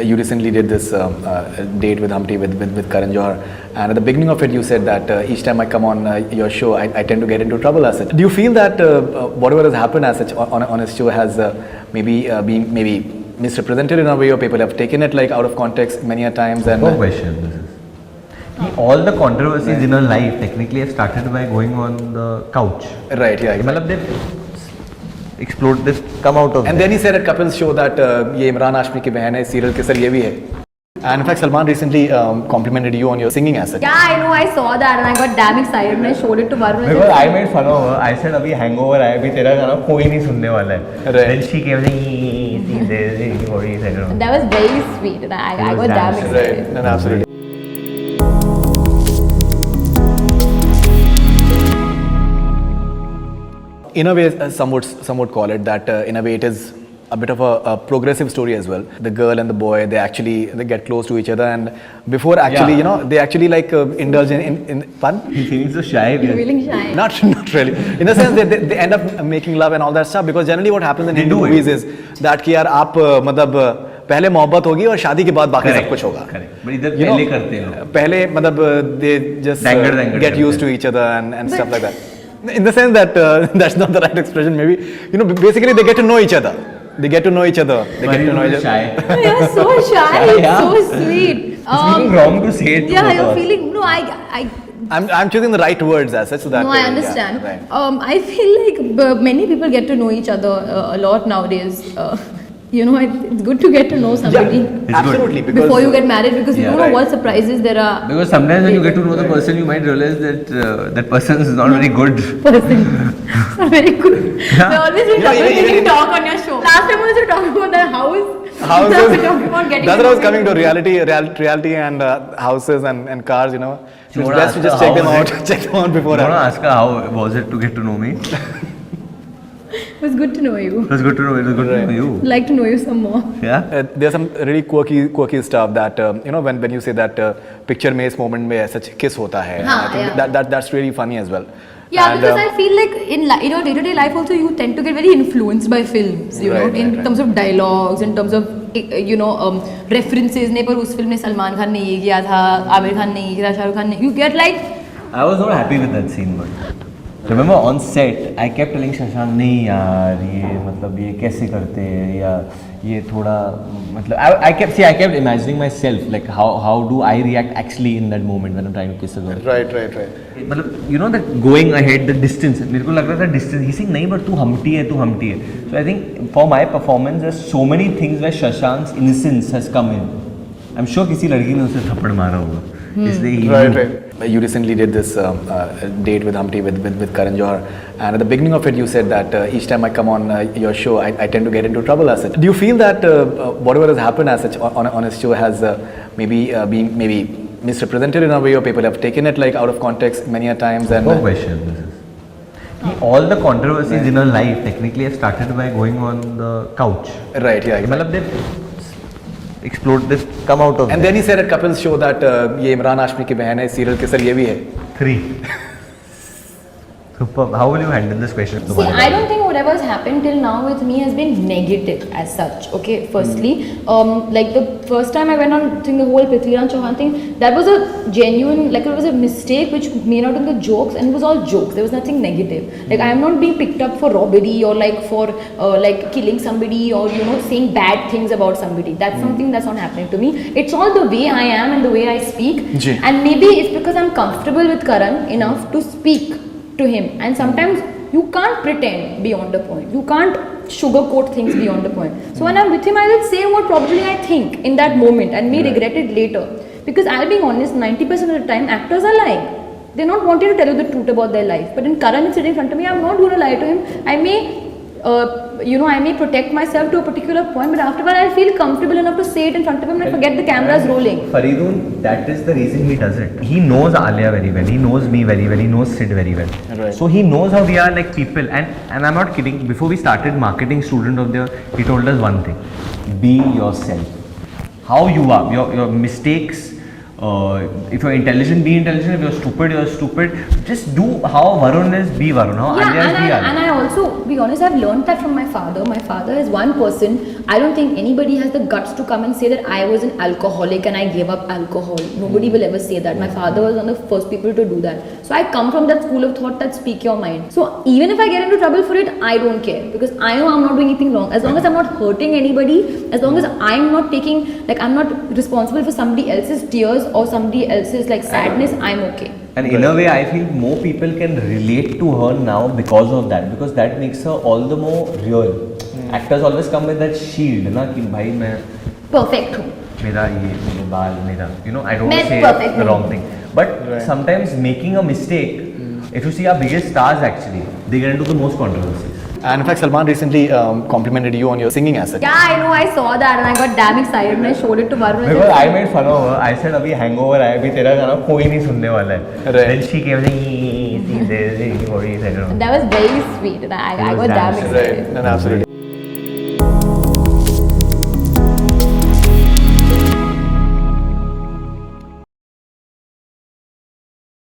You recently did this date with Humpty with Karan Johar, and at the beginning of it, you said that each time I come on your show, I tend to get into trouble as such. Do you feel that whatever has happened as such on his show has maybe been misrepresented in a way, or people have taken it like out of context many a times? And no question. This is. All the controversies in her life technically have started by going on the couch. Right. Yeah. मतलब they've explode. They've come out of. And then he said at Kapil's show that ये इमरान हाशमी की बहन है, serial के sir ये भी है. And in fact, Salman recently complimented you on your singing as such. Yeah, I know. I saw that and I got damn excited and I showed it to Varun. Because I made fun of her. I said, "अभी hangover आया, अभी तेरा गाना कोई नहीं सुनने वाला है." Then she came saying, That was very sweet and I got damn excited. Right. And absolutely. In a way, some would call it that. In a way, it is a bit of a progressive story as well. The girl and the boy, they get close to each other, and before actually, they actually like indulge in fun. He's feeling so shy. You're feeling shy. Not really. In the sense that they end up making love and all that stuff, because generally what happens in Hindu movies is that कि यार आप मतलब पहले मोहब्बत होगी और शादी के बाद बाकी सब कुछ होगा. But इधर पहले करते हैं. पहले मतलब they just get used to each other and stuff like that. In the sense that that's not the right expression, maybe. Basically they get to know each other. They get to know each other. They get to know each other. Shy. You're so shy. It's so sweet. It's feeling wrong to say it. Yeah, you're feeling. No, I'm choosing the right words as such so that. No, I understand. Yeah, right. I feel like many people get to know each other a lot nowadays. It's good to get to know somebody. Yeah, absolutely. Because before you get married, because you don't know what surprises there are. Because sometimes when you get to know the person, you might realize that that person is not very good. Not very good. They always been talk on your show. Last time we were talking about the house. Houses. That's what I was coming to reality and houses and cars. It's best to just check them out before. I want to ask her how was it to get to know me. It was good to know you. It was good to know you. It was good to know you. I'd like to know you some more. Yeah. There's some really quirky stuff that when you say that picture में इस moment में such kiss होता है. I think that's really funny as well. Yeah, because I feel like in day-to-day life also you tend to get very influenced by films. In terms of dialogues, in terms of references. नहीं पर उस film में सलमान खान ने ये किया था, आमिर खान ने ये किया था, शाहरुख खान ने. You get like. I was not happy with that scene, but. Remember on set, I kept telling Shashank, नहीं यार ये मतलब ये कैसे करते हैं या ये थोड़ा मतलब I kept imagining myself like how do I react actually in that moment when I'm trying to kiss a girl. Right. मतलब that going ahead the distance मेरे को लग रहा था distance. He's saying नहीं but तू Humpty है. So I think for my performance there's so many things where Shashank's innocence has come in. I'm sure किसी लड़की ने उसे थप्पड़ मारा होगा. Right. You recently did this date with Humpty with Karan Johar, and at the beginning of it, you said that each time I come on your show, I tend to get into trouble as such. Do you feel that whatever has happened as such on his show has been misrepresented in a way, or people have taken it like out of context many a times? And no question. This is. All the controversies in her life technically have started by going on the couch. Right. Yeah. मतलब they've explode. They've come out of. And then he said at Kapil's show that ये इमरान हाशमी की बहन है, serial के sir ये भी है. 3. Superb. How will you handle this question? See, I don't think whatever has happened till now with me has been negative as such. Okay, firstly, like the first time I went on the whole Prithviraj Chauhan thing, that was a genuine, like it was a mistake which made out in the jokes, and it was all jokes. There was nothing negative. Like I am not being picked up for robbery or like for like killing somebody or saying bad things about somebody. That's something that's not happening to me. It's all the way I am and the way I speak. And maybe it's because I'm comfortable with Karan enough to speak to him, and sometimes you can't pretend beyond the point. You can't sugarcoat things beyond the point. So when I'm with him, I will say what probably I think in that moment and may regret it later. Because I'll be honest, 90% of the time actors are lying. They're not wanting to tell you the truth about their life. But in Karan sitting in front of me, I'm not going to lie to him. I may protect myself to a particular point, but afterward I'll feel comfortable enough to say it in front of him and forget the camera's rolling. Faridun, that is the reason he does it. He knows Alia very well. He knows me very well. He knows Sid very well. Right. So he knows how we are like people. And I'm not kidding. Before we started marketing student of the year, he told us one thing: be yourself. How you are. Your mistakes. If you're intelligent, be intelligent. If you're stupid. Just do how Varun is, be Varun. How Alia is, be Alia. And I also, be honest, I've learned that from my father. My father is one person. I don't think anybody has the guts to come and say that I was an alcoholic and I gave up alcohol. Nobody will ever say that. My father was one of the first people to do that. So I come from that school of thought that speak your mind. So even if I get into trouble for it, I don't care because I know I'm not doing anything wrong. As long as I'm not hurting anybody, as long as I'm not taking, like I'm not responsible for somebody else's tears or somebody else's like sadness, I'm okay. And in a way, I feel more people can relate to her now because of that, because that makes her all the more real. Actors always come with that shield, ना कि भाई मैं perfect हूँ. मेरा ये मेरे बाल मेरा, you know, I don't मैं say perfect the हूँ. wrong thing. But sometimes making a mistake, if you see our biggest stars actually, they get into the most controversies. And in fact, Salman recently complimented you on your singing asset. Yeah, I know. I saw that and I got damn excited and I showed it to Varun. Because I made fun of her. I said, "अभी hangover है, अभी तेरा गाना कोई नहीं सुनने वाला है." Then she came saying, "See, what he said." That was very sweet and I got damn excited. Right, and absolutely.